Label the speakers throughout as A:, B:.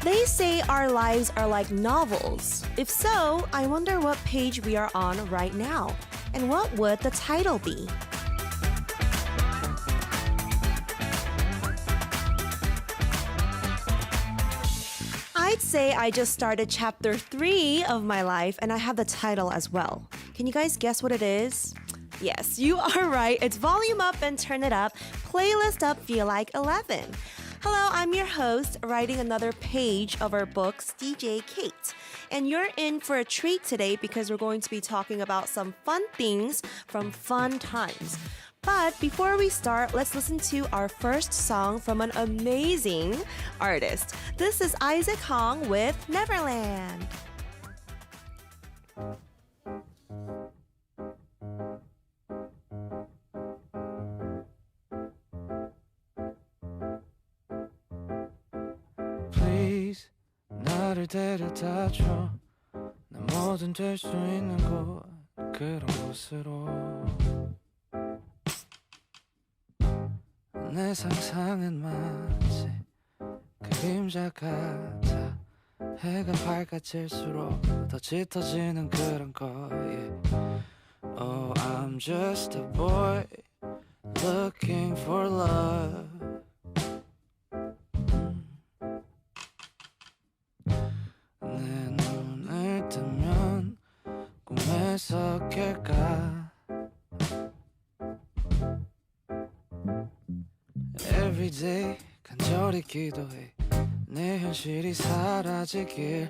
A: They say our lives are like novels. If so, I wonder what page we are on right now. And what would the title be? I'd say I just started chapter 3 of my life and I have the title as well. Can you guys guess what it is? Yes, you are right. It's Volume Up and Turn It Up, Playlist Up Feel Like 11. Hello, I'm your host, writing another page of our books, DJ Kate. And you're in for a treat today because we're going to be talking about some fun things from fun times. But before we start, let's listen to our first song from an amazing artist. This is Isaac Hong with Neverland.
B: Please 나를 데려다줘 나 뭐든 될 수 있는 곳 그런 곳으로 내 상상은 마치 그림자 같아 해가 밝아질수록 더 짙어지는 그런 거에 Oh, I'm just a boy looking for love 내 눈을 뜨면 꿈에서 깰까 Everyday 간절히 기도해 내 현실이 사라지길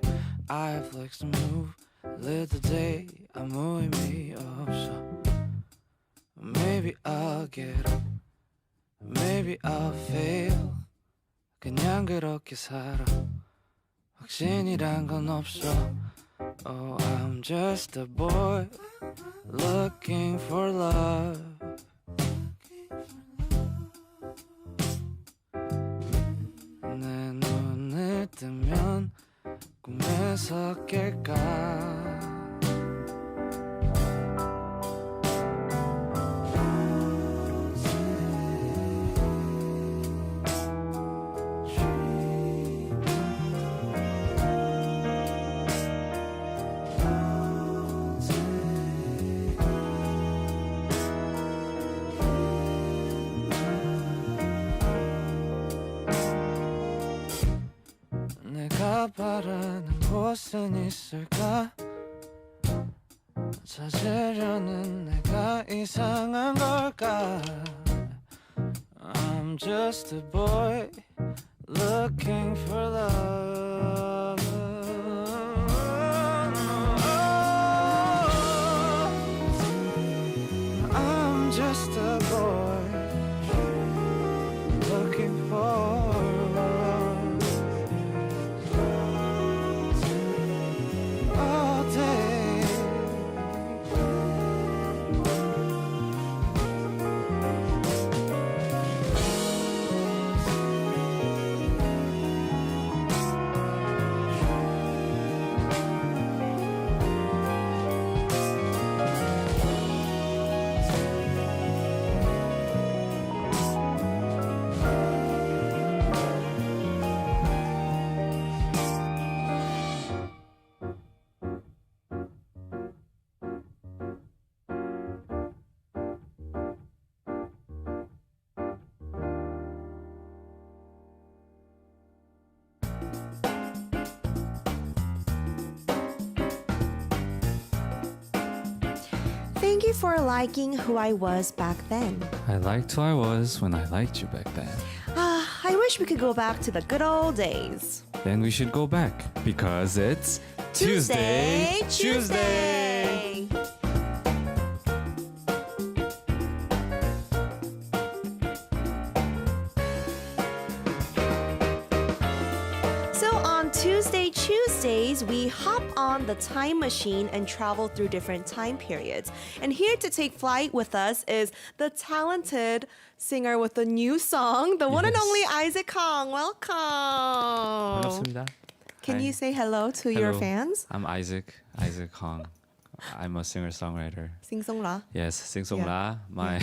B: I have legs to move Live the day 아무 의미 없어 Maybe I'll get up Maybe I'll fail 그냥 그렇게 살아 확신이란 건 없어 Oh, I'm just a boy looking for love 내 눈을 뜨면 꿈에서 깰까 내가 바라는 곳은 있을까 찾으려는 내가 이상한 걸까 I'm just a boy looking for love I'm just a boy looking for
A: Thank you for liking who I was back then.
B: I liked who I was when I liked you back then.
A: I wish we could go back to the good old days.
B: Then we should go back because it's Tuesday.
A: So on Tuesdays, we hop on the time machine and travel through different time periods. And here to take flight with us is the talented singer with a new song, the one and
B: Yes.
A: only Isaac Hong. Welcome.
B: 반갑습니다.
A: Can
B: Hi.
A: you say hello to your
B: Hello.
A: fans?
B: I'm Isaac Hong. I'm a singer-songwriter.
A: 싱송라.
B: Yes, Sing Song
A: Yeah.
B: La. My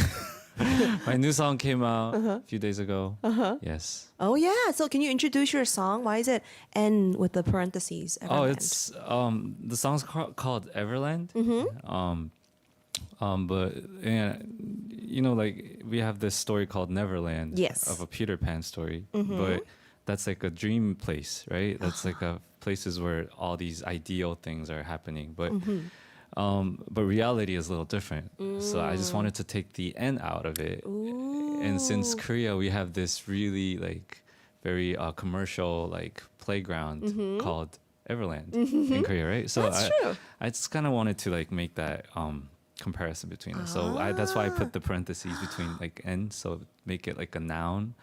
B: my new song came out a few days ago. Yes.
A: Oh yeah. So can you introduce your song? Why is it N with the parentheses?
B: Oh,
A: Everland?
B: it's the song's called Everland. But yeah, you know, like we have this story called Neverland.
A: Yes.
B: Of a Peter Pan story, but that's like a dream place, right? That's like a places where all these ideal things are happening, but reality is a little different. So I just wanted to take the N out of it. And since Korea, we have this really like very commercial like playground called Everland in Korea, right? So
A: That's true.
B: I just kind of wanted to like make that comparison between it. So that's why I put the parentheses between like N, so make it like a noun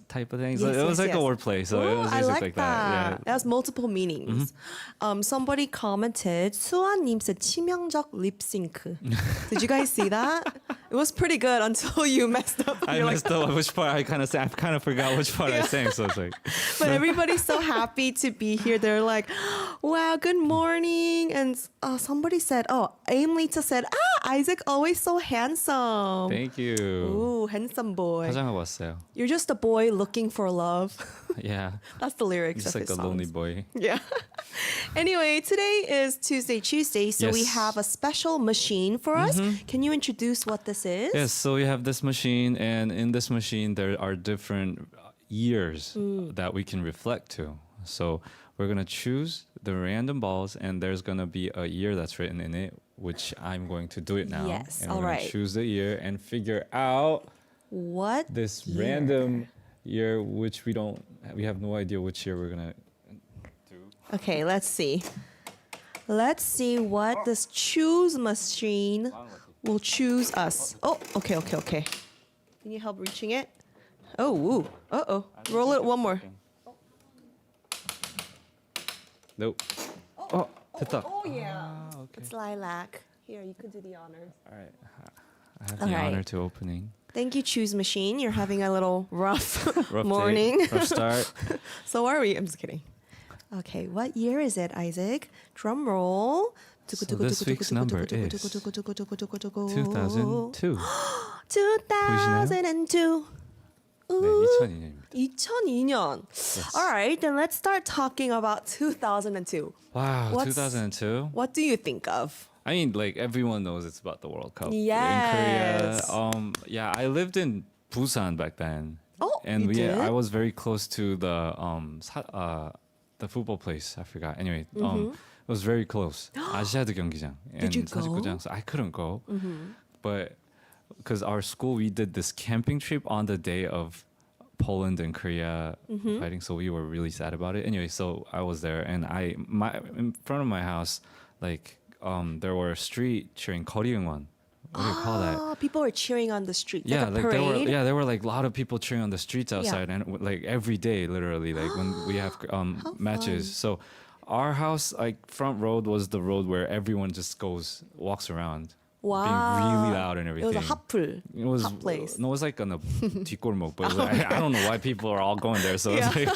B: type of thing. So
A: Yes,
B: it was
A: yes,
B: like a
A: yes.
B: wordplay. So it
A: Ooh,
B: was
A: I
B: just
A: like
B: that. Yeah.
A: That has multiple meanings. Somebody commented, 수아님 said 치명적 lip sync. Did you guys see that? It was pretty good until you messed up.
B: I
A: You're
B: messed up which part I kind of forgot which part I sang. So it's like,
A: But everybody's so happy to be here. They're like, wow, good morning. And somebody said, Aim Lita said, Isaac always so handsome.
B: thank you.
A: Ooh, handsome boy.
B: 화장하고 왔어요.
A: You're just a boy looking for love.
B: Yeah.
A: That's the lyrics
B: Just
A: of
B: like
A: his
B: a lonely
A: songs.
B: boy.
A: Yeah. Anyway, today is Tuesday, so we
B: Yes.
A: have a special machine for us. Can you introduce what this is?
B: Yes, so we have this machine, and in this machine, there are different years that we can reflect to. So we're going to choose the random balls, and there's going to be a year that's written in it, which I'm going to do it now.
A: Yes,
B: and
A: all
B: we're going
A: right.
B: to choose the year and figure out
A: What?
B: this
A: year?
B: random year, which we have no idea which year we're going to do.
A: Okay, let's see. Let's see what this choose machine will choose us. Oh, okay. Can you help reaching it? Oh, woo. Uh-oh. Roll it one more.
B: Nope. Oh, 됐다.
A: Oh, yeah.
B: Okay.
A: It's lilac. Here, you can do the honors.
B: All right. I have
A: All
B: the
A: right.
B: honor to opening.
A: Thank you, choose machine. You're having a little rough,
B: Rough day,
A: morning.
B: rough start.
A: So are we? I'm just kidding. Okay, what year is it, Isaac? Drum roll.
B: So this week's number is 2002.
A: 2002.
B: 네,
A: Ooh,
B: 2002년입니다.
A: 2002년. All right, then let's start talking about 2002.
B: Wow,
A: What's-
B: 2002.
A: What do you think of?
B: I mean, like everyone knows it's about the World Cup
A: Yes.
B: in Korea. Yeah, I lived in Busan back then.
A: Oh,
B: and
A: you did?
B: I was very close to the football place. I forgot. Anyway, it was very close. 아시아드 경기장.
A: Did you
B: and
A: go?
B: 사직구장. So I couldn't go, but because our school, we did this camping trip on the day of Poland and Korea fighting, so we were really sad about it. Anyway, so I was there, and in front of my house, like there were street cheering 거리 응원. What do you call that?
A: Oh, people were cheering on the street.
B: Yeah,
A: like a parade.
B: there were like a lot of people cheering on the streets outside, and like every day, literally, like when we have matches. So our house, like front road, was the road where everyone just walks around.
A: Wow.
B: Being really loud and
A: It
B: everything.
A: was a hot
B: It was
A: hot place.
B: No, it was like on a 뒷골목, but it was like, I don't know why people are all going there. So it's like,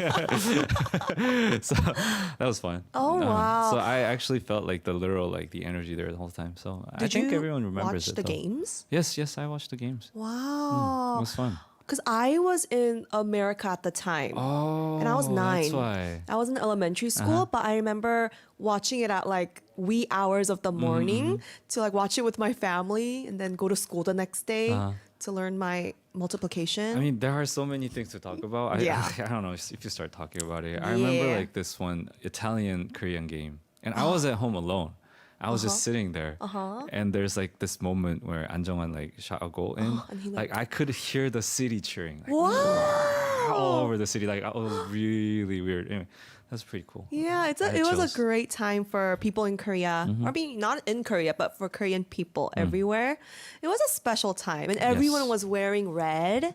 B: so that was fun.
A: Oh, wow.
B: So I actually felt like the literal like the energy there the whole time. So I
A: Did
B: think
A: you
B: everyone remembers
A: watch
B: it.
A: the
B: though.
A: games?
B: Yes, I watched the games. It
A: Wow.
B: was fun.
A: Because I was in America at the time.
B: Oh,
A: And I was 9.
B: That's why.
A: I was in elementary school, but I remember watching it at like wee hours of the morning to like watch it with my family and then go to school the next day to learn my multiplication.
B: I mean, there are so many things to talk about.
A: Yeah.
B: I don't know if you start talking about it. I remember
A: Yeah.
B: like this one Italian-Korean game. And I was at home alone. I was just sitting there. And there's like this moment where Anjongwan like shot a goal in.
A: and he,
B: like I could hear the city cheering. Like,
A: wow.
B: all over the city. Like it was really weird. Anyway, that's pretty cool.
A: Yeah,
B: I had
A: it was
B: chills.
A: a great time for people in Korea. I mean, not in Korea, but for Korean people everywhere. It was a special time, and everyone
B: Yes.
A: was wearing red.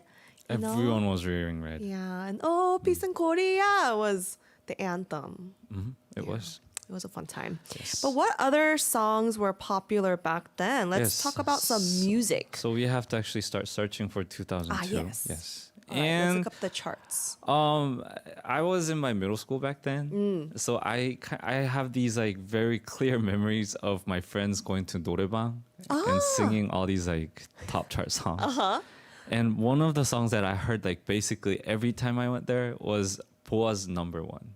A: You know?
B: Everyone was wearing red.
A: Yeah, and oh, peace in Korea was the anthem.
B: It was.
A: It was a fun time.
B: Yes.
A: But what other songs were popular back then? Let's
B: Yes.
A: talk about some music.
B: So we have to actually start searching for 2002.
A: yes. All right, let's
B: And
A: look up the charts.
B: I was in my middle school back then, so I have these like very clear memories of my friends going to 노래방 and singing all these like top chart songs. And one of the songs that I heard like basically every time I went there was 보아's number one.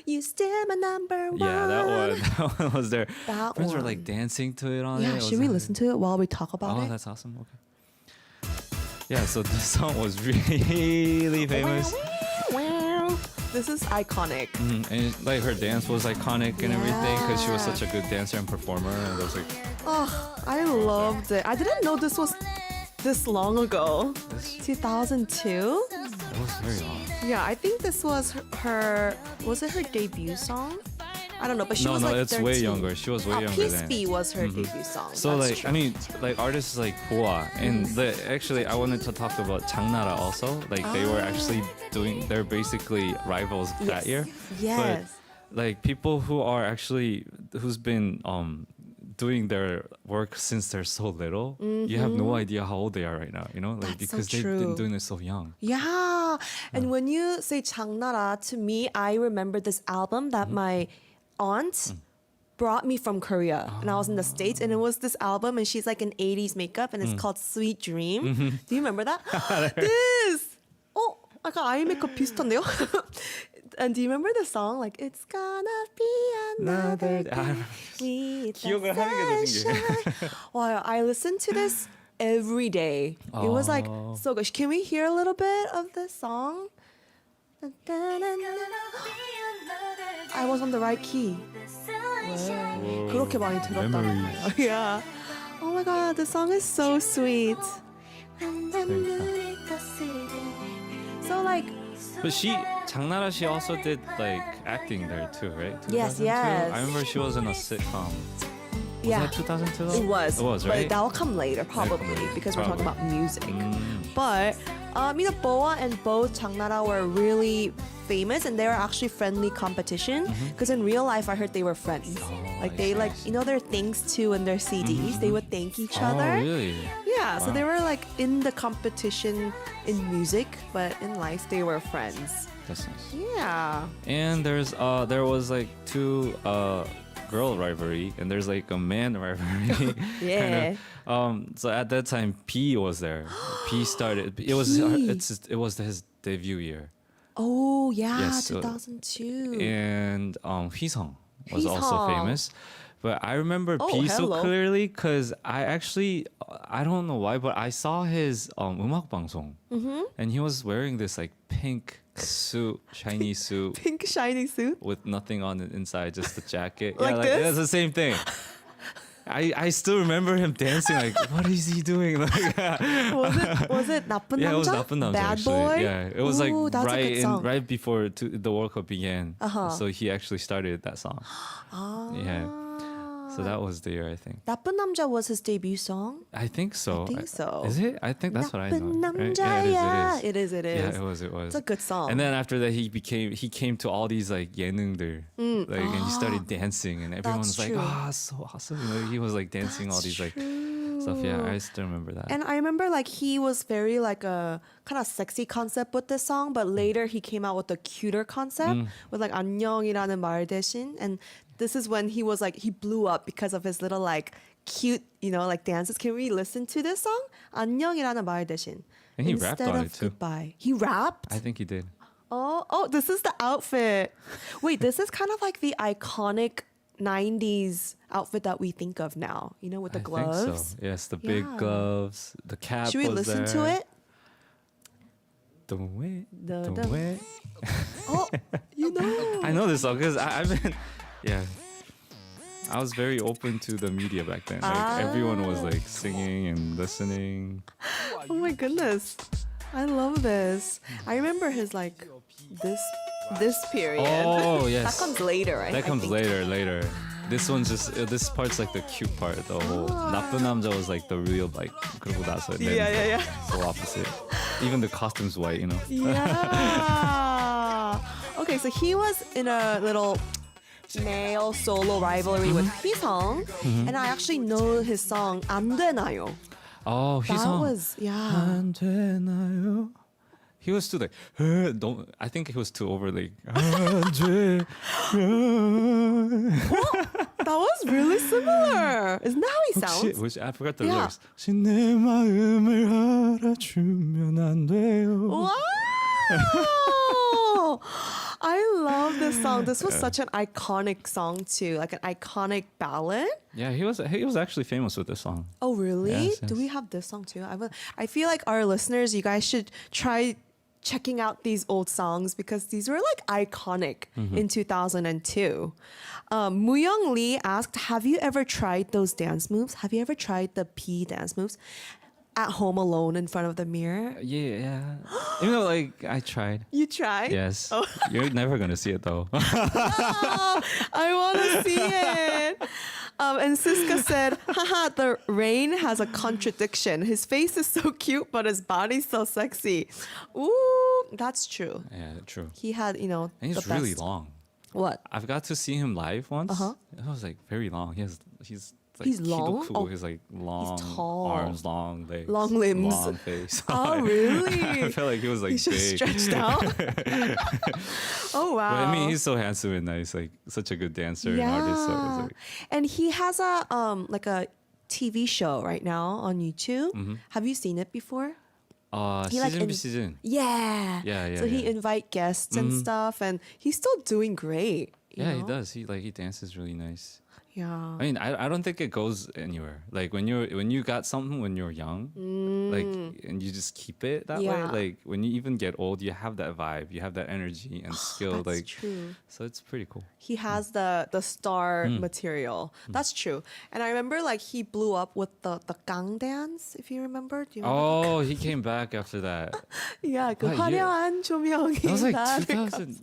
A: You still my number one.
B: Yeah, that one was there.
A: That
B: Friends were
A: one.
B: like dancing to it on it.
A: Yeah,
B: It was
A: should we
B: like-
A: listen to it while we talk about
B: Oh,
A: it?
B: that's awesome. Okay. Yeah, so this song was really famous.
A: Wow. This is iconic.
B: And like her dance was iconic and everything because she was
A: Yeah.
B: such a good dancer and performer. And it was like,
A: Oh, I loved it. I didn't know this was this long ago.
B: This-
A: 2002?
B: it was very long.
A: Yeah, I think this was her was it her debut song? I don't know, but she
B: No,
A: was
B: no,
A: like
B: it's
A: 13.
B: way younger. She was way younger
A: Peace
B: than.
A: Be was her debut song.
B: So
A: That's
B: like
A: true.
B: I mean like artists like 보아 and actually I wanted to talk about 장나라 also. Like they were actually they're basically rivals that year.
A: Yes.
B: But like people who are actually who's been doing their work since they're so little, you have no idea how old they are right now, you know? Like
A: That's so
B: because they've
A: true.
B: been doing it so young.
A: Yeah. And when you say 장나라, to me, I remember this album that my aunt brought me from Korea. And I was in the States, and it was this album, and she's like in 80s makeup, and it's called Sweet Dream. Do you remember that? This! Oh, 약간 아이 메이크업 비슷한데요? And do you remember the song? Like, it's gonna be another day with the
B: 기억을 하는 게 더 신기해.
A: sunshine. Wow, I listened to this every day. It was like so good. Can we hear a little bit of this song? I was on the right key. 그렇게 많이 들었다.
B: Memories.
A: Yeah. Oh my god, the song is so sweet. So like,
B: But 장나라, she also did like acting there too, right?
A: Yes,
B: 2002?
A: yes.
B: I remember she was in a sitcom. Was
A: yeah.
B: that 2002?
A: It was.
B: It was, right?
A: But that will come later, probably,
B: later,
A: because we're talking
B: probably.
A: about music. But, Boa and both 장나라 were really famous, and they were actually friendly competition. Because in real life, I heard they were friends. Like,
B: I
A: they,
B: see,
A: like,
B: I see.
A: you know, their things too in their CDs, they would thank each other.
B: Oh, really?
A: Yeah, so
B: Wow.
A: they were like in the competition in music, but in life, they were friends.
B: That's nice.
A: Yeah.
B: And there was like two girl rivalry, and there's like a man rivalry.
A: Yeah.
B: Kind of. So at that time, P was there. P started. It was
A: P.
B: it was his debut year,
A: Oh, yeah,
B: Yes, so-
A: 2002.
B: and Hee-sung was also
A: Hee-sung.
B: famous. But I remember
A: Oh,
B: P so
A: hello.
B: clearly because I don't know why, but I saw his 음악 방송, and he was wearing this like pink suit, shiny suit.
A: Pink shiny suit.
B: With nothing on the inside, just the jacket.
A: Like this?
B: That's the same thing. I still remember him dancing. Like, what is he doing? Like,
A: Was it 나쁜
B: yeah, it was
A: 남자?
B: 나쁜 남자,
A: Bad
B: actually.
A: boy?
B: Yeah, it was
A: Ooh,
B: like
A: that's a good song.
B: right before the World Cup began.
A: Uh-huh.
B: So he actually started that song. Yeah. So that was the year, I think.
A: 나쁜 남자 was his debut song.
B: I think so.
A: I think so.
B: Is it? I think that's what I know.
A: 나쁜
B: Right?
A: 남자야.
B: Yeah, it is.
A: It is.
B: Yeah, it was.
A: It's a good song.
B: And then after that, he came to all these like 예능들, like, and he started dancing, and everyone was
A: That's
B: like,
A: true.
B: "Ah, so awesome!" You know, he was like dancing all these like stuff. Yeah, I still remember that.
A: And I remember like he was very like a kind of sexy concept with this song, but later he came out with a cuter concept with like 안녕이라는 말 대신. And this is when he was like, he blew up because of his little like cute, you know, like dances. Can we listen to this song? 안녕이라는 말 대신.
B: And he rapped
A: Instead
B: on
A: of
B: it too.
A: Goodbye. He rapped?
B: I think he did.
A: Oh, this is the outfit. Wait, this is kind of like the iconic 90s outfit that we think of now, you know, with the
B: I
A: gloves.
B: think so. Yes, the big
A: Yeah.
B: gloves, the cap.
A: Should we
B: was
A: listen to
B: there.
A: it?
B: Don't wait.
A: Dun,
B: Don't
A: dun.
B: wait.
A: Oh, you know.
B: I know this song because I've been, yeah. I was very open to the media back then. Like everyone was like singing and listening.
A: Oh my goodness. I love this. I remember his like this period.
B: Oh yes.
A: That comes later, right?
B: That
A: I
B: comes
A: think.
B: later. This one's just this part's like the cute part. The whole 나쁜 남자 was like the real like 그러고 나서. And then
A: Yeah.
B: So opposite. Even the costume's white, you know.
A: Yeah. Okay, so he was in a little male solo rivalry with Hee-sung, and I actually know his song 안 되나요.
B: Oh,
A: That
B: Hee-sung.
A: was
B: 안 되나요? He was too like, don't. I think he was too over like.
A: That was really similar. Isn't that how he sounds?
B: Which I forgot the
A: Yeah.
B: lyrics. 혹시 내 마음을 알아주면 안 돼요.
A: Wow! I love this song. This was such an iconic song too, like an iconic ballad.
B: Yeah, he was actually famous with this song.
A: Oh, really?
B: Yes,
A: Do
B: yes.
A: we have this song too? I feel like our listeners, you guys should try checking out these old songs because these were like iconic in 2002. Muyong Lee asked, have you ever tried those dance moves? Have you ever tried the P dance moves at home alone in front of the mirror?
B: Yeah. Even though like I tried.
A: You tried?
B: Yes. You're never gonna see it though.
A: Oh, I want to see it. And Siska said, haha, the rain has a contradiction. His face is so cute, but his body's so sexy. Ooh, that's true.
B: Yeah, true.
A: He had,
B: And he's
A: the
B: really
A: best.
B: long.
A: What?
B: I've got to see him live once.
A: Uh-huh.
B: It was like very long. He's like
A: He's long?
B: 키도 크고,
A: Oh,
B: he's like long
A: tall.
B: arms, long legs,
A: Long limbs.
B: long face.
A: Oh, really?
B: I felt like he was like
A: He's just
B: big.
A: stretched out. Oh, wow.
B: But I mean, he's so handsome and nice, like such a good dancer and artist. So it's like,
A: And he has a like a TV show right now on YouTube. Have you seen it before? He, like,
B: season by
A: in-
B: season.
A: Yeah.
B: Yeah,
A: So he
B: yeah.
A: invite guests and stuff, and he's still doing great. you
B: Yeah, he
A: know?
B: does. He dances really nice.
A: Yeah.
B: I mean, I don't think it goes anywhere. Like when you got something when you're young, like and you just keep it that way.
A: Yeah.
B: Like when you even get old, you have that vibe, you have that energy and skill.
A: That's
B: like
A: true.
B: so, it's pretty cool.
A: He has the star material. That's true. And I remember like he blew up with the gang dance, if you remember. Do you remember?
B: Oh, he came back after that.
A: Yeah, 그
B: What year?
A: 화려한 조명이
B: That was like
A: 나를
B: 2000.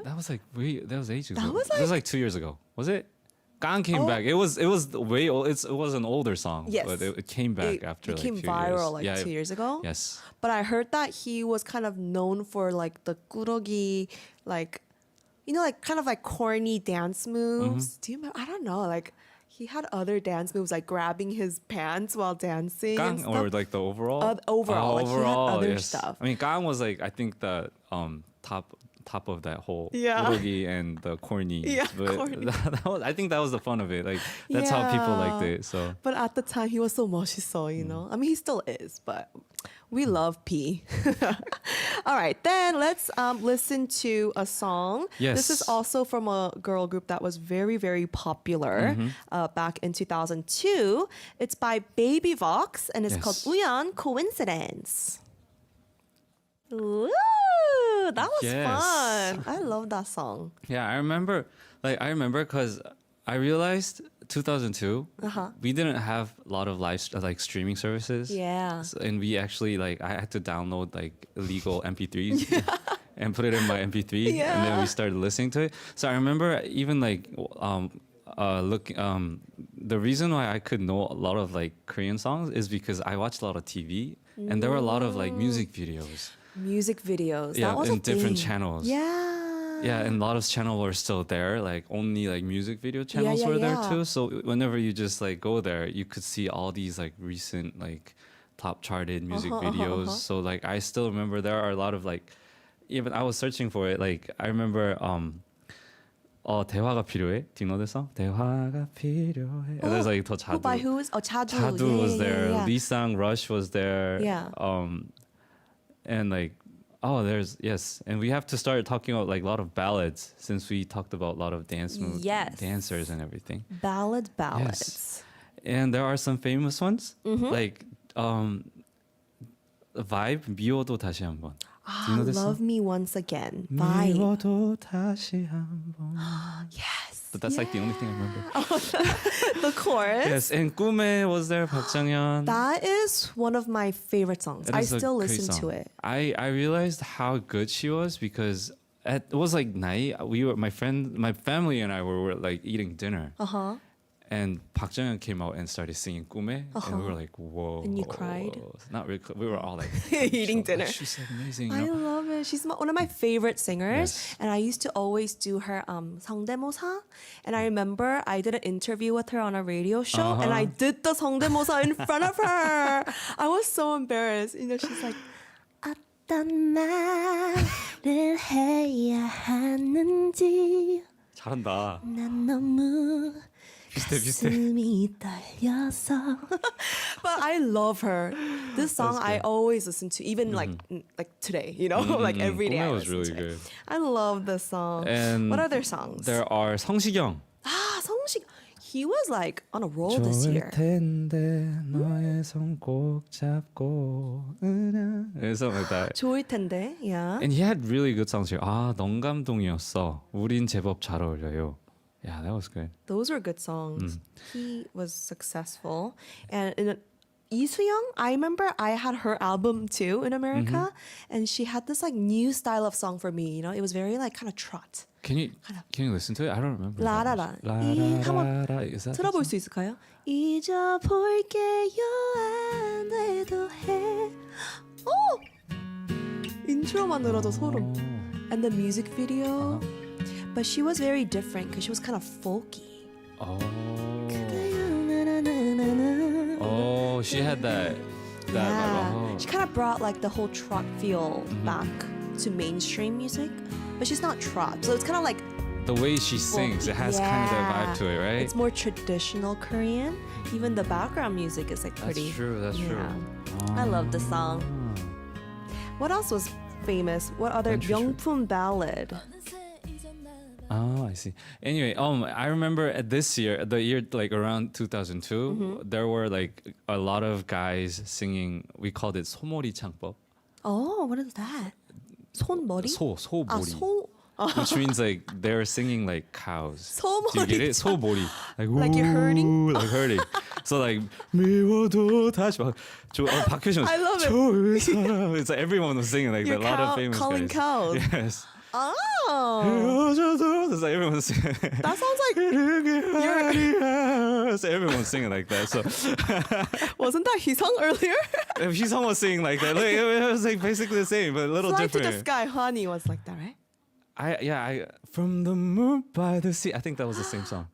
B: That was like that was ages ago.
A: was
B: That was like 2 years ago. Was it? Gang came back. It was way old. It was an older song.
A: Yes.
B: But it came back
A: It
B: after
A: became
B: like few
A: viral
B: years.
A: like 2 years ago.
B: Yes.
A: But I heard that he was kind of known for like the 꾸러기, like, like kind of like corny dance moves. Do you remember? I don't know. Like he had other dance moves like grabbing his pants while dancing. and
B: Gang
A: stuff.
B: or like the overall?
A: Overall, like, he had other stuff.
B: I mean, Gang was like I think the top of that whole
A: Yeah.
B: urogi and the corny.
A: Yeah,
B: but
A: corny.
B: that was, I think that was the fun of it. Like that's how people liked
A: Yeah.
B: it. So
A: But at the time, he was so 멋있어, I mean, he still is, but we love P. All right, then let's listen to a song.
B: Yes.
A: This is also from a girl group that was very, very popular back in 2002. It's by Baby Vox, and it's
B: Yes.
A: called 우연 Coincidence. Ooh, that was
B: Yes.
A: fun. I love that song.
B: yeah, I remember because I realized 2002 we didn't have a lot of like streaming services.
A: Yeah.
B: And we actually like I had to download like illegal MP3s and put it in my MP3 and then
A: Yeah.
B: we started listening to it. So I remember even like the reason why I could know a lot of like Korean songs is because I watched a lot of TV and there were a lot of like music videos.
A: Music videos.
B: Yeah,
A: that was
B: in
A: a
B: different
A: thing.
B: channels.
A: Yeah.
B: Yeah, and a lot of channels were still there. Like only like music video channels
A: yeah,
B: were there
A: yeah.
B: too. So whenever you just like go there, you could see all these like recent like top charted music videos. So like I still remember there are a lot of like even I was searching for it. Like I remember 대화가 필요해. Do you know this song? 대화가 필요해. And there's like 더
A: Who by
B: 자두.
A: who is? Oh, Chadu.
B: 자두
A: yeah,
B: was
A: yeah,
B: there.
A: Yeah, yeah.
B: Lee Sang Rush was there.
A: Yeah.
B: And like there's yes, and we have to start talking about like a lot of ballads since we talked about a lot of
A: Yes.
B: dancers and everything.
A: Ballads.
B: And there are some famous ones like Vibe 미워도 다시 한번. Do you know this
A: Love
B: song?
A: Me Once Again. Vibe.
B: 미워도 다시 한번.
A: Yes.
B: But that's like the only thing I remember.
A: The chorus.
B: Yes, and 꿈에 was there 박정현.
A: That is one of my favorite songs.
B: It
A: I
B: is a
A: still
B: great
A: listen to
B: song.
A: it.
B: I realized how good she was because it was like night. My family and I were like eating dinner. And Park Jung came out and started singing "꿈에," and we were like, "Whoa!"
A: And you cried?
B: Not really. We were all like
A: Eating
B: so,
A: dinner.
B: She's amazing.
A: I
B: You know?
A: love it. She's one of my favorite singers.
B: Yes.
A: And I used to always do her 성대모사. And I remember I did an interview with her on a radio show and I did the 성대모사 in front of her. I was so embarrassed. She's like, 어떤 말을 해야 하는지
B: 잘한다.
A: 난 너무
B: 비슷해.
A: 가슴이 떨려서. But I love her. This song I always listen to, even like today, you know, like every day. I
B: was
A: listen
B: really
A: to it.
B: good.
A: I love this song.
B: And
A: what other songs?
B: There are 성시경.
A: 성시경. He was like on a roll this year.
B: 텐데 너의 손 꼭 잡고 something like that.
A: 좋을 텐데, yeah.
B: And he had really good songs here. 넌 감동이었어. 우린 제법 잘 어울려요. Yeah, that was good.
A: Those were good songs. He was successful. And 이수영, I remember I had her album too in America. And she had this like new style of song for me. You know, it was very like kind of trot.
B: Can you listen to it? I don't remember.
A: 라라라.
B: 라라라. Is that
A: 들어볼 수 있을까요? 잊어볼게요 안 해도 해. 인트로만 들어도 소름. And the music video. But she was very different because she was kind of folky.
B: Oh, she had that.
A: Yeah. She kind of brought like the whole trot feel back to mainstream music. But she's not trot. So it's kind of like
B: the way she sings, it has kind of that vibe to it, right?
A: It's more traditional Korean. Even the background music is like pretty.
B: That's true. That's true.
A: I love the song. What else was famous? What other 명품 ballad?
B: Oh, I see. Anyway, I remember at the year like around 2002, there were like a lot of guys singing. We called it 소머리 창법.
A: Oh, what is that? 손머리?
B: 소머리. Which means like they're singing like cows. Do you get it? 소머리.
A: Like you're herding?
B: Like herding. So like 미워도 다시 막 박효신.
A: I love it.
B: It's like everyone was singing like
A: You're
B: a lot of famous
A: calling
B: guys.
A: cows.
B: Yes.
A: Oh.
B: It's like everyone's singing.
A: That sounds like you're...
B: So everyone's singing like that. So
A: Wasn't that Hisang earlier?
B: Hisang was singing like that. Like, it was like basically the same, but a little
A: Fly
B: different.
A: to the Sky, Honey was like that, right?
B: I from the moon by the sea. I think that was the same song.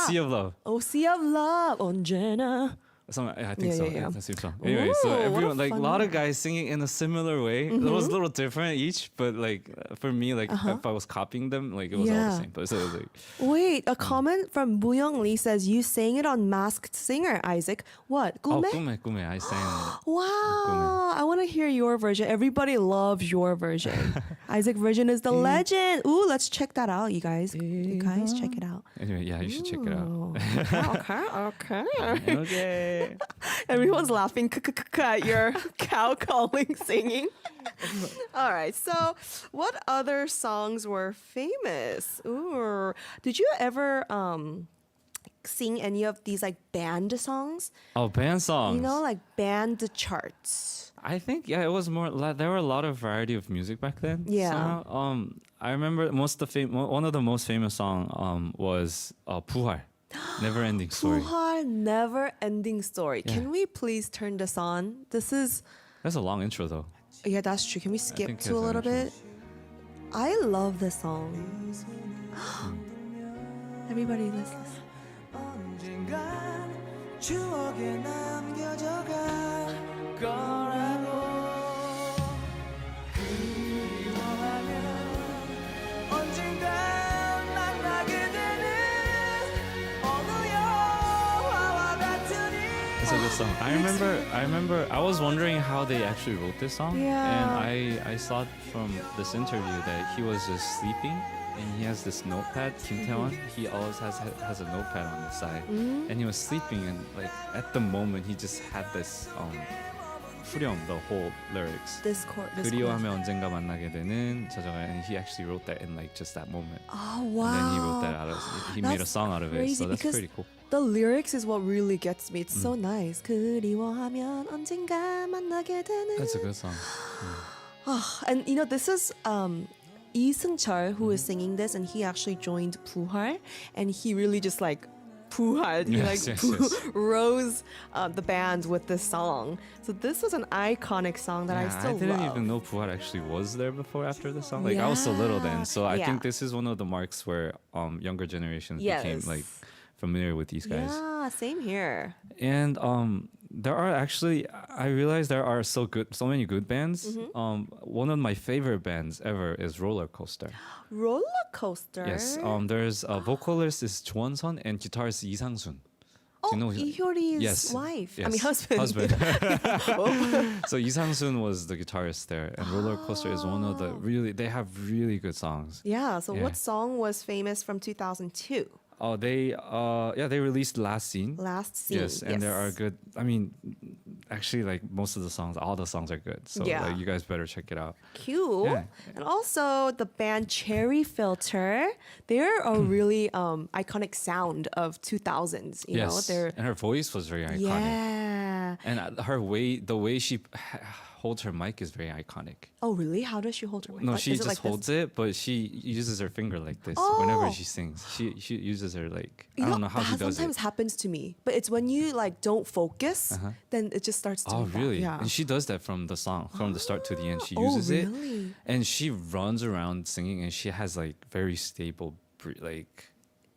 B: Sea of Love.
A: Oh, Sea of Love, 언제나.
B: I think so.
A: Yeah.
B: That's the same song. Anyway, so
A: Ooh, what a
B: everyone, like a
A: fun
B: lot of
A: one.
B: guys singing in a similar way. It was a little different each, but like for me, like if I was copying them, like it was all the same. But so it was like,
A: Wait, a comment from Booyoung Lee says you sang it on Masked Singer, Isaac. What? 꿈에?
B: 꿈에. I sang.
A: Wow, I want to hear your version. Everybody loves your version. Isaac version is the legend. Ooh, let's check that out, you guys. You guys, check it out.
B: Anyway, yeah, you should check it out.
A: Okay.
B: Okay.
A: Everyone's laughing at your cow calling singing. All right, so what other songs were famous? Ooh, did you ever sing any of these like band songs?
B: Oh, band songs.
A: You know, like band charts.
B: I think it was more. There were a lot of variety of music back then.
A: Yeah.
B: Somehow. I remember one of the most famous song was 부활. Never ending story.
A: 부활, never ending story.
B: Yeah.
A: Can we please turn this on? This is
B: That's a long intro though.
A: yeah, that's true. Can we skip
B: think
A: to a
B: it's
A: little
B: an
A: bit? I love this song. Everybody, let's listen.
C: 언젠간 추억에 남겨져갈 거라고 그리워하면 언젠간 만나게 되는 어느 영화와 같으니
B: It's a good song. I remember I was wondering how they actually wrote this song.
A: Yeah.
B: And I saw from this interview that he was just sleeping and he has this notepad. Kim Tae-won, he always has a notepad on his side. And he was sleeping and like at the moment he just had this 후렴, the whole lyrics.
A: This chord.
B: 그리워하면 언젠가 만나게 되는 저저가, and he actually wrote that in like just that moment.
A: Oh wow.
B: And then he wrote that out of he made a
A: That's
B: song out of it.
A: crazy
B: So that's
A: because
B: pretty cool.
A: The lyrics is what really gets me. It's so nice. 그리워하면 언젠가 만나게 되는.
B: That's a good song.
A: And you know, this is Lee Seung-chul who is singing this, and he actually joined Puhar, and he really just like Puhar, he
B: Yes,
A: like
B: yes.
A: rose the band with this song. So this was an iconic song that I still
B: didn't
A: love.
B: even know Puhat actually was there before after the song. Like I was so little then, so I
A: Yeah.
B: think this is one of the marks where younger generations became
A: Yes.
B: like familiar with these guys.
A: Yeah, same here.
B: And There are actually, I realize there are so many good bands. One of my favorite bands ever is Roller Coaster.
A: Roller Coaster.
B: Yes. There's a vocalist is 조원선 and guitarist 이상순.
A: Oh,
B: you know
A: Ihyori's
B: yes,
A: wife.
B: yes,
A: I mean, husband.
B: Husband. So 이상순 was the guitarist there, and Roller Coaster is one of the they have really good songs.
A: Yeah. So
B: Yeah.
A: what song was famous from 2002?
B: Oh, they released Last Scene.
A: Last Scene.
B: Yes, and there are good. I mean, actually, like most of the songs, all the songs are good. So
A: Yeah.
B: like, you guys better check it out.
A: Cute.
B: Yeah.
A: And also the band Cherry Filter. They're a really iconic sound of 2000s. You know,
B: Yes,
A: they're
B: and her voice was very iconic.
A: yeah.
B: And the way she holds her mic is very iconic.
A: Oh, really? How does she hold her mic?
B: No,
A: Like,
B: she
A: is it
B: just
A: like this?
B: holds it, but she uses her finger like this
A: Oh.
B: whenever she sings. She uses her like I don't know how she
A: that
B: does
A: sometimes
B: it.
A: happens to me, but it's when you like don't focus, then it just starts to.
B: Oh,
A: be bad.
B: really?
A: Yeah.
B: And she does that from the song, from the start to the end. She
A: Oh,
B: uses it,
A: really?
B: and she runs around singing, and she has like very stable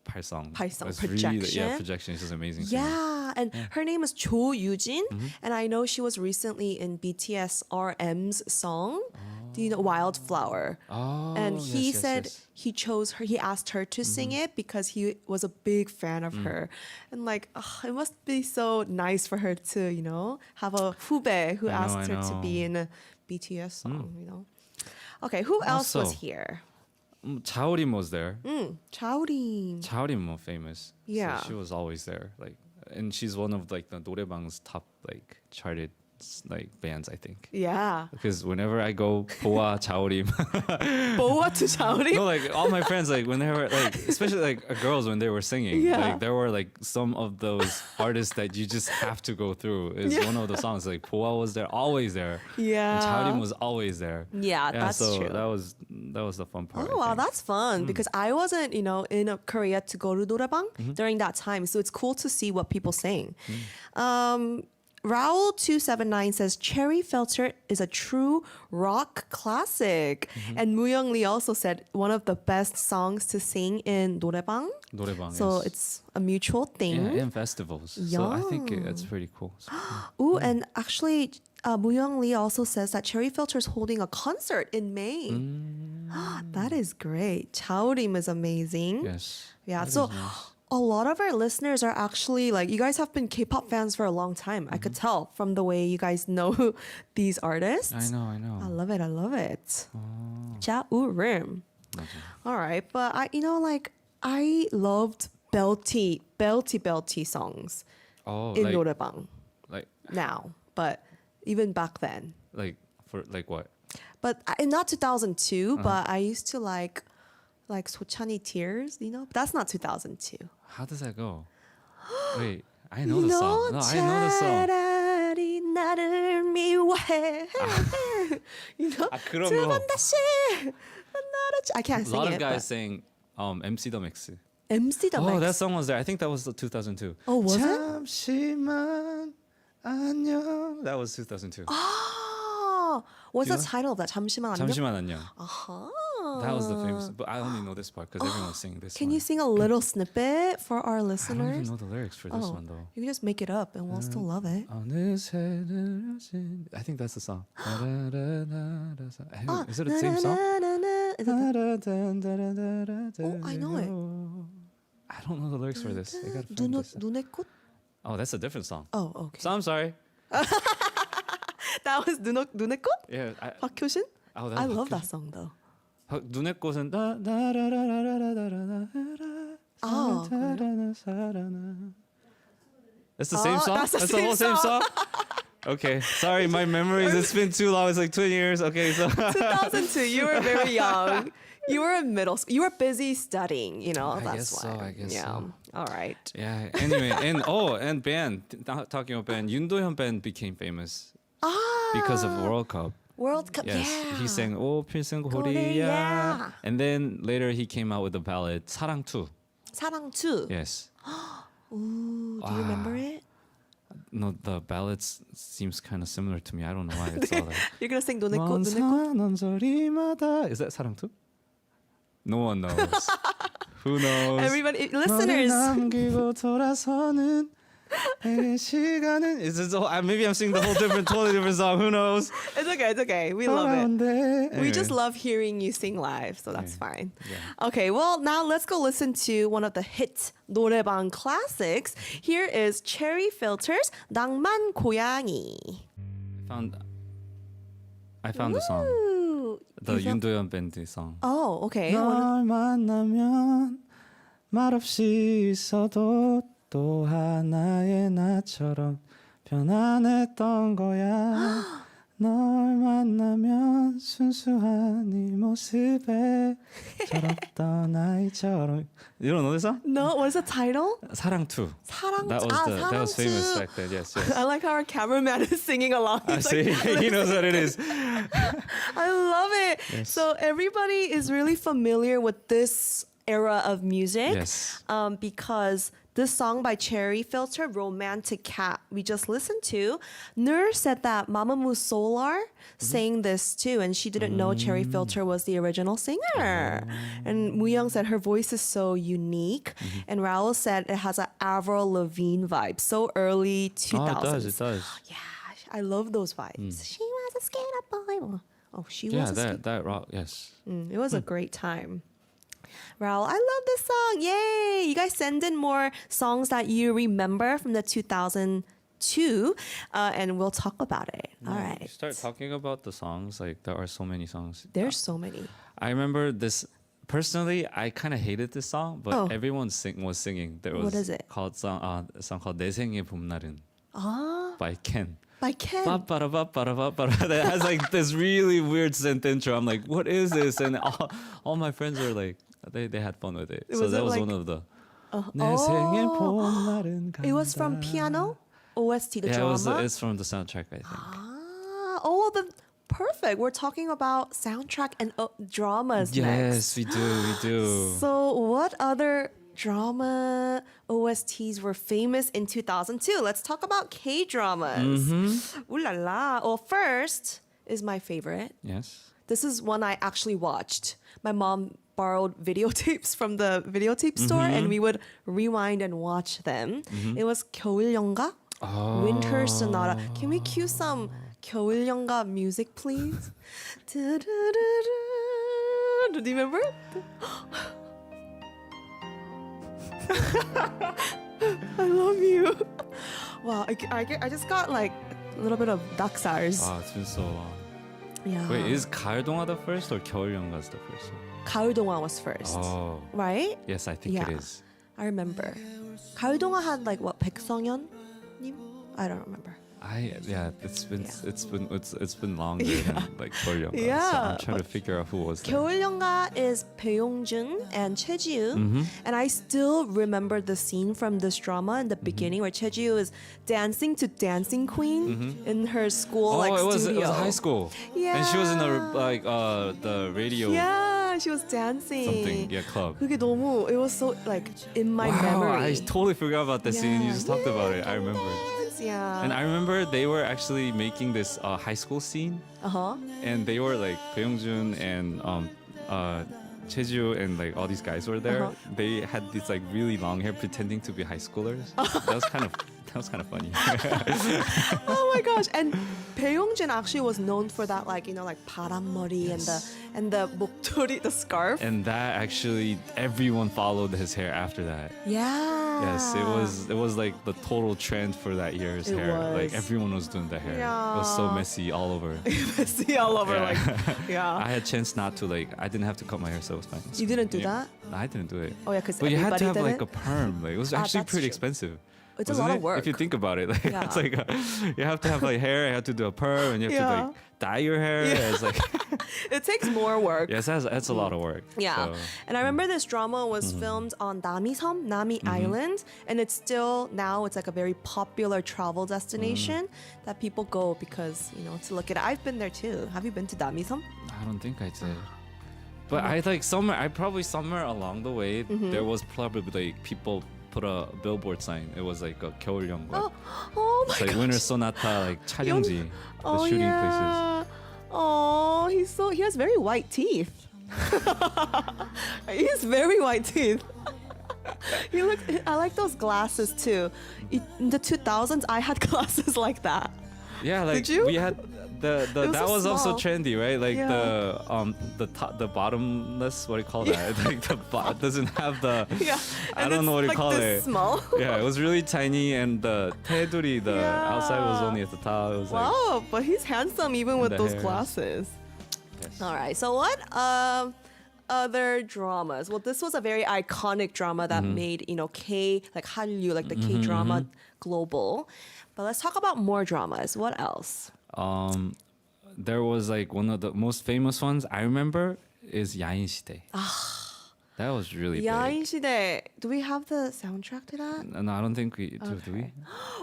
B: 발성.
A: 발성,
B: That's
A: projection.
B: Really, projection is just amazing. singing.
A: Yeah, and her name is Cho Yujin, and I know she was recently in BTS RM's song. Do you know Wildflower?
B: Oh,
A: And he
B: yes,
A: said
B: yes.
A: he chose her. He asked her to sing it because he was a big fan of her, and like it must be so nice for her to have a 후배 who
B: I know,
A: asked
B: I
A: her to be
B: know.
A: in a BTS song. Okay, who else was
B: Also-
A: here?
B: Chaorim was there.
A: Chaorim.
B: Chaorim more famous.
A: Yeah.
B: So she was always there. And she's one of like the 노래방's top charted bands, I think.
A: Yeah.
B: Because whenever I go 보아 자오림,
A: Boa to Chaorim.
B: no, like all my friends, like when they were especially girls when they were singing,
A: Yeah.
B: there were some of those artists that you just have to go through. Is one of the songs like 보아 was there, always there.
A: Yeah.
B: And 자오림 was always there.
A: Yeah, that's
B: so
A: true.
B: that was the fun part.
A: Oh
B: I
A: wow,
B: think.
A: that's fun because I wasn't, in Korea to go to 노래방 during that time, so it's cool to see what people sing. Raul279 says Cherry Filter is a true rock classic, and Moo Young Lee also said one of the best songs to sing in 노래방.
B: 노래방.
A: So
B: yes.
A: it's a mutual thing.
B: Yeah, and festivals. So I think that's pretty cool. So,
A: Ooh, and actually, Moo Young Lee also says that Cherry Filter is holding a concert in May. That is great. Chaorim is amazing.
B: yes.
A: Yeah,
B: That
A: so
B: is nice.
A: a lot of our listeners are actually you guys have been K-pop fans for a long time. I could tell from the way you guys know these artists.
B: I know.
A: I love it. I love it.
B: Oh,
A: Chaorim.
B: 맞아.
A: All right, but I loved belty songs
B: Oh,
A: in 노래방
B: like
A: now, but even back then.
B: for what?
A: But not 2002, but I used to like 소찬이 Tears, But that's not 2002.
B: How does that go? Wait, I know the song. No, I know the song.
A: 차라리 나를 미워해.
B: 그런
A: 두
B: 거.
A: 번 다시 I can't
B: A
A: sing
B: lot
A: it.
B: of guys
A: but
B: saying MC the Mix.
A: MC the
B: Oh,
A: Mix.
B: that song was there. I think that was 2002.
A: Oh, was it?
B: 잠시만 안녕. That was 2002.
A: Oh, what's
B: Do you
A: the
B: know?
A: title of that? 잠시만 안녕.
B: 잠시만 안녕.
A: Uh-huh.
B: That was the famous. But I only know this part because everyone's singing this
A: Can
B: one.
A: you sing a little snippet for our
B: I don't
A: listeners?
B: even know the lyrics for this one though.
A: You can just make it up and we'll still love it.
B: 어느새 늘어진- I think that's the song. Is it the same song?
A: Is it
B: Oh,
A: I know it.
B: I don't know the lyrics for this. I gotta find
A: 눈,
B: this.
A: 눈의 꽃?
B: Oh, that's a different song.
A: Oh, okay.
B: So I'm sorry.
A: That was 눈의 꽃?
B: Yeah.
A: 박효신?
B: Oh,
A: I love that song though.
B: 눈의 꽃은
A: Oh,
B: That's the same song?
A: that's the
B: the whole
A: same
B: same song? Okay, sorry, my memories, it's been too long. It's like 20 years. Okay, so
A: 2002. You were very young. You were in middle school. You were busy studying.
B: I
A: That's
B: guess
A: why.
B: so, I guess
A: yeah.
B: so.
A: All right.
B: yeah. Anyway, and band. Talking about band, 윤도현 band became famous because of World Cup.
A: World Cup.
B: Yes,
A: Yeah.
B: he sang "오 필승
A: Korea.
B: 고리야," and then later he came out with the ballad "사랑 2."
A: 사랑 2.
B: Yes.
A: Ooh, do you remember it?
B: No, the ballads seems kind of similar to me. I don't know why it's all that.
A: You're gonna sing 눈의 꽃, 눈의 꽃.
B: 먼 소리마다. Is that 사랑 2? No one knows. Who knows?
A: Everybody,
B: 너를
A: listeners.
B: 남기고 돌아서는 이 시간은 maybe I'm singing the whole totally different song. Who knows?
A: It's okay. It's okay. We love it.
B: Anyway.
A: We just love hearing you sing live, so that's fine.
B: Yeah.
A: Okay, well, now let's go listen to one of the hit 노래방 classics. Here is Cherry Filter's 낭만 고양이.
B: I found the song.
A: Ooh,
B: The
A: you found-
B: 윤도현 band song.
A: Oh, okay.
B: 널 만나면 말없이 있어도 또 하나의 나처럼 편안했던 거야. 널 만나면 순수한 네 모습에 철없던 아이처럼. You don't know this song?
A: No, what is the title?
B: 사랑 2.
A: 사랑
B: That was
A: 사랑
B: that was famous
A: 투.
B: back then. Yes, yes.
A: I like how our cameraman is singing along.
B: I
A: He's
B: see.
A: like,
B: He knows what it is.
A: I love it.
B: Yes.
A: So everybody is really familiar with this era of music.
B: Yes.
A: Because this song by Cherry Filter, Romantic Cat, we just listened to, Nur said that Mamamoo Solar sang this too, and she didn't know Cherry Filter was the original singer. And Wooyoung said her voice is so unique, and Raul said it has an Avril Lavigne vibe, so early 2000s.
B: Oh, it does. It does.
A: Yeah, I love those vibes. She was a skater boy. Oh, she
B: Yeah,
A: was a skater.
B: that rock. Yes.
A: It was a great time. Raul, I love this song. Yay! You guys send in more songs that you remember from the 2002, and we'll talk about it. All right.
B: You start talking about the songs. Like there are so many songs.
A: There's so many.
B: I remember this. Personally, I kind of hated this song, but
A: Oh.
B: everyone was singing. There was
A: What is it?
B: Called a song called 내 생의 봄날은
A: Ah,
B: by Ken.
A: by Ken.
B: Ba-ba-da-ba-ba-da-ba-ba-da. That has like this really weird synth intro. I'm like, what is this? And all my friends are like, they had fun with it. So
A: Was
B: that
A: it
B: was
A: like-
B: one of the. 내 생의
A: oh,
B: 봄날은
A: it was from
B: 간다.
A: Piano OST, the
B: Yeah,
A: drama.
B: it's from the soundtrack, I think.
A: Ah, oh, perfect. We're talking about soundtrack and dramas next.
B: Yes, we do.
A: So, what other drama OSTs were famous in 2002? Let's talk about K-dramas. Ooh la la. Well, first is my favorite.
B: Yes.
A: This is one I actually watched. My mom borrowed videotapes from the videotape store, and we would rewind and watch them. It was 겨울연가, Winter Sonata. Can we cue some 겨울연가 music, please? Do you remember? I love you. Wow, I just got like a little bit of dakSars.
B: Wow, it's been so long.
A: Yeah.
B: Wait, is 가을동화 the first or 겨울연가's the first one?
A: 가을동화 was first,
B: Oh,
A: right?
B: yes, I think
A: Yeah.
B: it is.
A: I remember. 가을동화 had like what, 백성현 님? I don't remember.
B: It's been longer than like 겨울연가. So
A: Yeah.
B: I'm trying to figure out who was there.
A: 겨울연가 is 배용준 and 최지우, and I still remember the scene from this drama in the beginning where 최지우 is dancing to Dancing Queen in her school like
B: it was
A: studio.
B: high school. And she was in the radio
A: Yeah, she was dancing.
B: something, club.
A: 그게 너무, it was so like in my
B: Wow,
A: memory.
B: I totally forgot about that scene. You just talked about it. I remember.
A: Yeah.
B: And I remember they were actually making this high school scene, and they were like Baeongjun and Cheju and like all these guys were there. They had this like really long hair, pretending to be high schoolers. That was kind of funny.
A: Oh my gosh! And Baeongjun actually was known for that, like 바람머리 and the 목도리, the scarf.
B: And that actually everyone followed his hair after that.
A: Yeah.
B: Yes, it was like the total trend for that year's
A: It
B: hair.
A: was.
B: Like everyone was doing the hair. It was so
A: Yeah.
B: messy all over.
A: See all over,
B: Yeah.
A: like, yeah.
B: I had chance not to I didn't have to cut my hair, so it was fine.
A: You didn't do that?
B: I didn't do it.
A: Oh yeah, because
B: But you had to have
A: did
B: like
A: it.
B: a perm. Like it was actually
A: that's
B: pretty
A: true.
B: expensive.
A: It's a
B: wasn't
A: lot
B: it?
A: of work.
B: If you think about it, like
A: Yeah.
B: it's like you have to have like hair, you have to do a perm, and you have to
A: Yeah.
B: like dye your hair.
A: Yeah.
B: It's like
A: It takes more work.
B: yes, that's a lot of work.
A: Yeah.
B: So,
A: And I remember this drama was filmed on Nami Island, and it's still now it's like a very popular travel destination that people go because to look at it. I've been there too. Have you been to Nami-섬?
B: I don't think I did. But I like somewhere along the way there was probably like people put a billboard sign. It was like a 겨울연가.
A: Oh my
B: It's like
A: gosh.
B: Winter Sonata, like 촬영지, the
A: Oh
B: shooting
A: yeah. Oh, he has very white teeth. He has very white teeth. You look. I like those glasses too. In the 2000s, I had glasses like that.
B: Yeah, like
A: Did you?
B: we had the
A: was
B: that
A: so
B: was also
A: small.
B: trendy, right? Like
A: Yeah.
B: the top, the bottomless. What do you call that? Like it doesn't have the.
A: Yeah.
B: I
A: And
B: don't know what
A: it's
B: you call
A: like
B: it.
A: this small.
B: Yeah, it was really tiny, and the 테두리, the
A: Yeah.
B: outside was only at the top. It was like.
A: Wow, but he's handsome even with
B: the
A: those
B: hairs.
A: glasses.
B: Yes.
A: All right. So what other dramas? Well, this was a very iconic drama that made, K like Hallyu, like the K drama global. But let's talk about more dramas. What else?
B: There was like one of the most famous ones I remember is 야인시대. That was really big.
A: 야인시대. Do we have the soundtrack to that?
B: No, I don't think we do. Do we?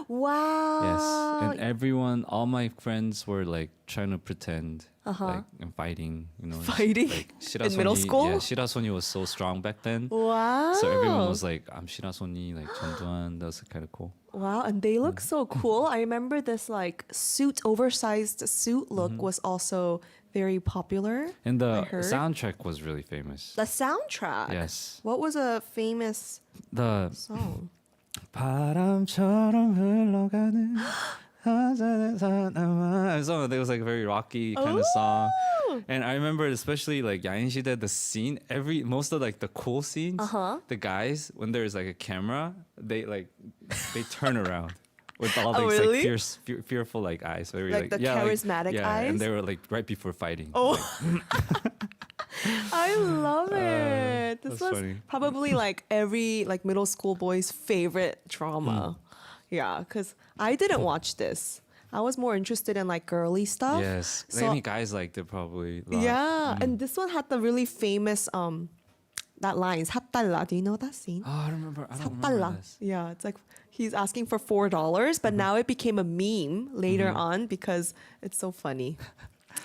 A: Wow.
B: Yes, and everyone, all my friends were like trying to pretend like and fighting,
A: Fighting?
B: Like
A: In middle school?
B: Yeah, Shirasoni was so strong back then.
A: Wow.
B: So everyone was like, "I'm Shirasoni," like Chonduan. That was kind of cool.
A: Wow, and they look so cool. I remember this like oversized suit look was also very popular.
B: And
A: I
B: the
A: heard.
B: soundtrack was really famous.
A: The soundtrack.
B: Yes,
A: What was a famous
B: the
A: song?
B: 바람처럼 흘러가는 so it was like a very rocky kind of song. And I remember especially like 야인시대, the scene, most of like the cool scenes, the guys, when there's like a camera, they turn around with all these
A: really?
B: like fierce, fearful like eyes. Very,
A: Like the
B: yeah,
A: charismatic
B: yeah,
A: eyes?
B: and they were like right before fighting.
A: Oh, I love it. This
B: that's
A: was
B: funny.
A: probably like every like middle school boy's favorite drama. Yeah, because I didn't watch this. I was more interested in like girly stuff.
B: Yes,
A: So
B: any guys liked it probably. a lot.
A: yeah, and this one had the really famous that line 사달라. Do you know that scene?
B: Oh, I don't remember
A: 사달라.
B: this.
A: Yeah, it's like he's asking for $4, but now it became a meme later on because it's so funny.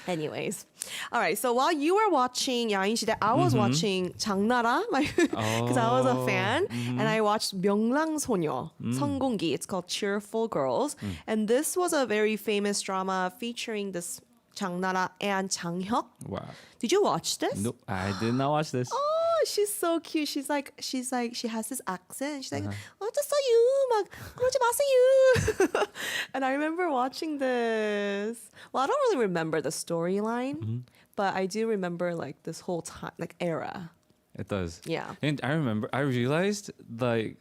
A: Anyways, all right. So while you were watching 야인시대, I was watching 장나라 because I was a fan, and I watched 명랑소녀 성공기. It's called Cheerful Girls, and this was a very famous drama featuring this 장나라 and 장혁.
B: Wow.
A: Did you watch this?
B: Nope, I did not watch this.
A: Oh, she's so cute. She's like, she has this accent. She's like, 어쩌어요, 막 그러지 마세요. And I remember watching this. Well, I don't really remember the storyline, but I do remember like this whole time, like era.
B: It does.
A: Yeah.
B: And I realized like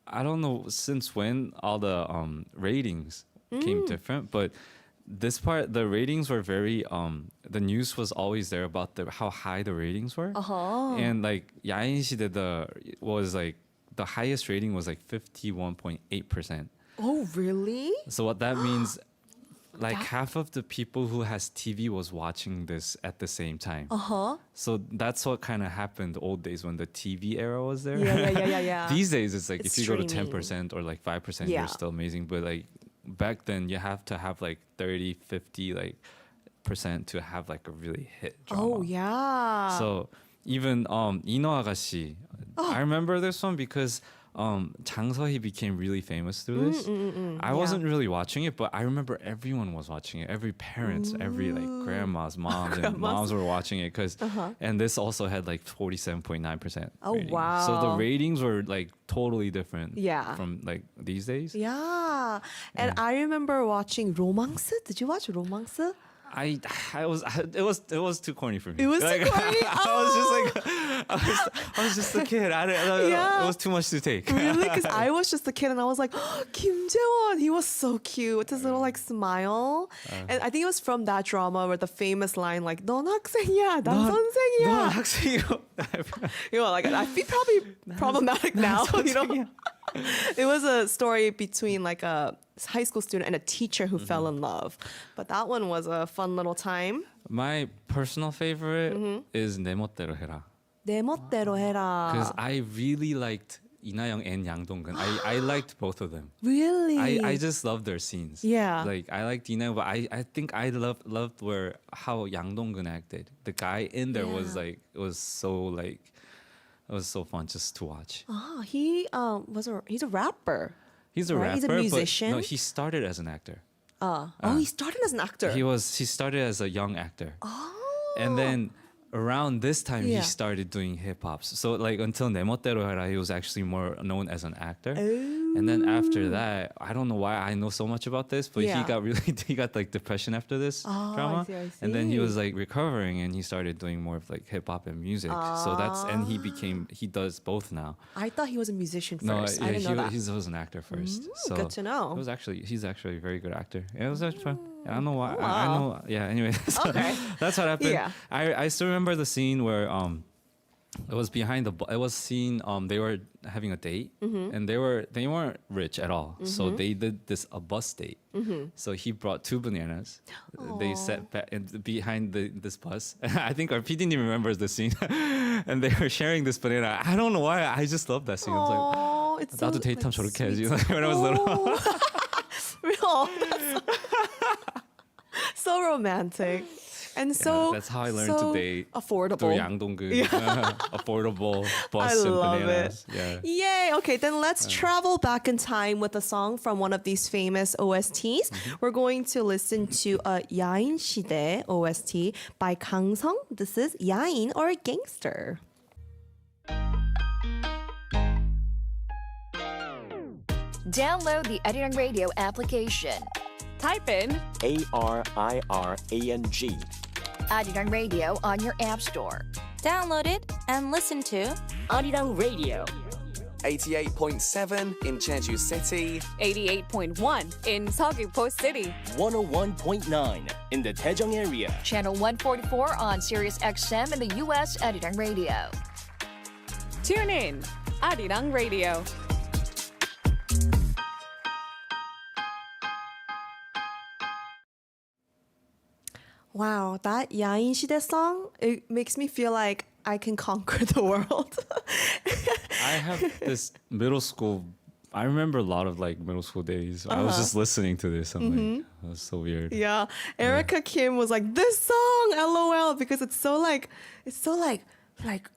B: I don't know since when all the ratings came different, but this part the ratings were very the news was always there about how high the ratings were. And like 야인시대 was like the highest rating was like 51.8%.
A: Oh, really?
B: So what that means like half of the people who has TV was watching this at the same time. So that's what kind of happened old days when the TV era was there.
A: Yeah.
B: These days it's like
A: It's
B: if you go to
A: streaming.
B: 10% or like 5%,
A: Yeah.
B: you're still amazing. But like back then you have to have like 30, 50 like percent to have like a really hit drama.
A: Oh, yeah.
B: So even 이노 아가씨, I remember this one because 장서희 became really famous through this. I wasn't really watching it, but I remember everyone was watching it. Every parents, every like grandmas, moms, and moms were watching it because, and this also had like 47.9%.
A: Oh,
B: rating. So
A: wow.
B: the ratings were like totally different.
A: Yeah.
B: From like these days.
A: Yeah. And I remember watching 로망스. Did you watch 로망스?
B: It was too corny for me.
A: It was too corny?
B: I was just a kid.
A: Yeah.
B: It was too much to take.
A: Really? Because I was just a kid and I was like, Kim Jae-won, he was so cute with his little like smile. And I think it was from that drama where the famous line like, 넌 학생이야, 난 선생이야.
B: 넌 학생이요.
A: You know, like I feel probably problematic now. You know, it was a story between like a high school student and a teacher who fell in love. But that one was a fun little time.
B: My personal favorite is 내 멋대로 해라.
A: 내 멋대로 해라.
B: Because I really liked 이나영 and 양동근. I liked both of them.
A: Really?
B: I just loved their scenes.
A: Yeah.
B: Like I liked 이나영, but I think I loved how 양동근 acted. The guy in there was like it was so fun just to watch.
A: Oh, he's a rapper.
B: He's a
A: Right?
B: rapper.
A: He's a musician?
B: But no, he started as an actor.
A: He started as an actor.
B: He started as a young actor.
A: Oh.
B: And then around this time
A: Yeah.
B: he started doing hip hop. So like until 내 멋대로 해라, he was actually more known as an actor. And then after that, I don't know why I know so much about this, but
A: Yeah.
B: he got like depression after this drama.
A: I
B: And then he
A: see.
B: was like recovering and he started doing more of like hip hop and music. So he does both now.
A: I thought he was a musician
B: No,
A: first.
B: yeah,
A: I didn't know that.
B: he was an actor first. So
A: good to know.
B: he's actually a very good actor. Yeah, it was actually fun. I don't know why. I
A: Wow.
B: know. Yeah. Anyway, so
A: Okay.
B: that's what happened.
A: Yeah.
B: I still remember the scene where it was behind it was seen they were having a date and they weren't rich at all, so they did a bus date. So he brought 2 bananas. They sat behind this bus. I think our PD님 remembers the scene. And they were sharing this banana. I don't know why, I just love that scene. I was like,
A: Oh, it's
B: 나도 데이트하면
A: like,
B: 저렇게 해야지.
A: sweet.
B: When I was little.
A: Real. So romantic. And so
B: That's how I learned
A: so
B: to date.
A: affordable.
B: Through 양동근. Affordable bus
A: I
B: and
A: love
B: bananas.
A: it.
B: Yeah.
A: Yay. Okay, then let's travel back in time with a song from one of these famous OSTs. We're going to listen to a 야인 시대 OST by 강성. This is 야인 or Gangster.
D: Download the ㅣ아리랑 Radio application.
E: Type in
F: ARIRANG.
D: ㅣ아리랑 Radio on your app store.
G: Download it and listen to
F: 아리랑 Radio.
C: 88.7 in Jeju City,
E: 88.1 in Seogwipo City.
F: 101.9 in the Daejeong area.
D: Channel 144 on Sirius XM in the US ㅣ아리랑 Radio.
E: Tune in. 아리랑 Radio.
A: Wow, that 야인 시대 song, it makes me feel like I can conquer the world.
B: I have this middle school. I remember a lot of like middle school days. I was just listening to this. I'm like, that was so weird.
A: Yeah, Erica Kim was like, this song, LOL, because it's so like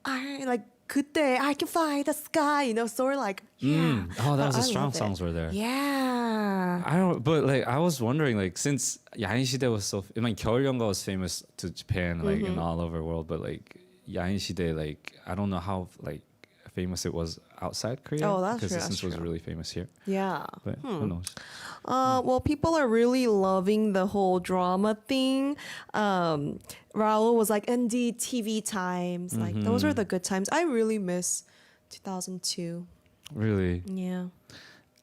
A: I like 그때 I can fly the sky, you know, sort of like yeah.
B: Oh, that was
A: I
B: the strong
A: love it.
B: songs were there.
A: Yeah.
B: I don't, but like I was wondering, like since 야인 시대 was so, I mean, 겨울연가 was famous to Japan, like and all over the world, but like 야인 시대, like I don't know how like famous it was outside Korea.
A: Oh, that's
B: because
A: true, that's
B: since it was
A: true.
B: really famous here.
A: Yeah.
B: But who knows?
A: Well, people are really loving the whole drama thing. Raul was like ND TV times. Like those are the good times. I really miss 2002.
B: Really,
A: Yeah.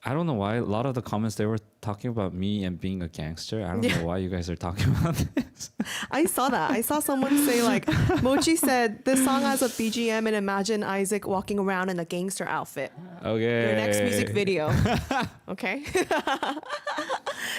B: I don't know why. A lot of the comments they were talking about me and being a gangster. I don't know why you guys are talking about this.
A: I saw that. I saw someone say like, Mochi said this song has a BGM and imagine Isaac walking around in a gangster outfit.
B: Okay.
A: Your next music video. Okay.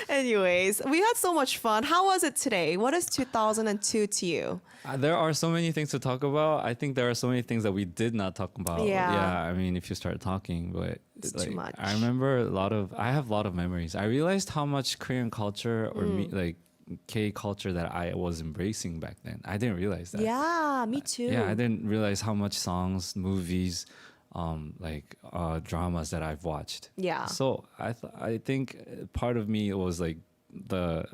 A: Anyways, we had so much fun. How was it today? What is 2002 to you?
B: There are so many things to talk about. I think there are so many things that we did not talk about.
A: Yeah.
B: I mean, if you start talking, but
A: It's too much.
B: I remember I have a lot of memories. I realized how much Korean culture or like K culture that I was embracing back then. I didn't realize that.
A: Yeah, me too.
B: Yeah, I didn't realize how much songs, movies, dramas that I've watched.
A: Yeah.
B: So I think part of me was like the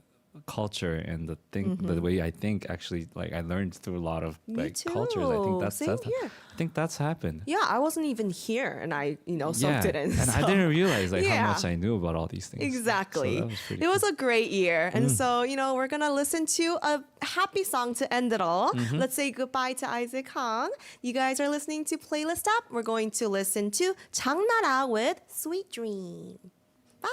B: culture and the way I think actually like I learned through a lot of
A: Me
B: like cultures. I think
A: too. Same here.
B: I think that's happened.
A: Yeah, I wasn't even here and I, soaked it in.
B: And I
A: so-
B: didn't realize like
A: Yeah.
B: how much I knew about all these things.
A: Exactly.
B: So that was pretty
A: It was
B: cool.
A: a great year. And so, we're going to listen to a happy song to end it all. Let's say goodbye to Isaac Hong. You guys are listening to Playlist Up. We're going to listen to 장나라 with Sweet Dream. Bye.